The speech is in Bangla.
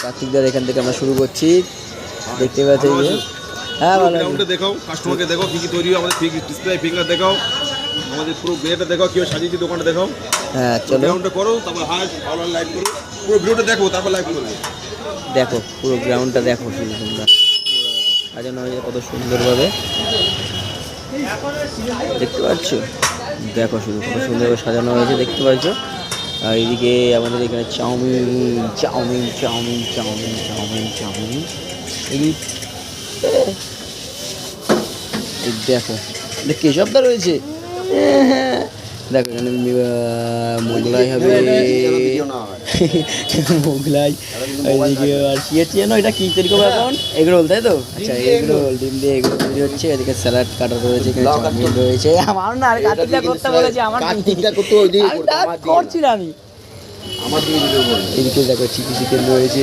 কার্তিকদার এখান থেকে আমরা শুরু করছি। দেখতে পাচ্ছি যে হ্যাঁ ভালো গ্রাউন্ডে দেখাও, কাস্টমারকে দেখাও কি কি তৈরি হয়, আমাদের ডিসপ্লে ফিঙ্গার দেখাও, আমাদের পুরো বিয়েটা দেখাও, কীভাবে সাজিয়েছি দোকানটা দেখাও। হ্যাঁ চলো গ্রাউন্ডটা করো, তারপর অনলাইন লাইভ করো, পুরো ভিডিওটা দেখো, তারপর লাইভ করবে। দেখো পুরো গ্রাউন্ডটা দেখো শুধু তোমরা সাজানো হয়েছে কত সুন্দরভাবে, দেখতে পাচ্ছ? দেখো শুধু কত সুন্দরভাবে সাজানো হয়েছে, দেখতে পাচ্ছ? আর এইদিকে আমাদের এখানে chow mein chow mein chow mein chow mein chow mein chow mein এই দেখো কেশবদা রয়েছে। দেখো এখানে মোগলাই হবে, মোগলাই ওইদিকে আর কি হচ্ছে জানো, এটা কি তৈরি করবো এখন? এগরোল, তাই তো? আচ্ছা এগরোল, ডিম দিয়ে এগরোল তৈরি হচ্ছে। এদিকে স্যালাড কাটা রয়েছে, এখানে চাউমিন রয়েছে। আমার না কার্তিকটা করতে বলেছে, আমার করছি না আমি। এদিকে দেখো চিকেন রয়েছে।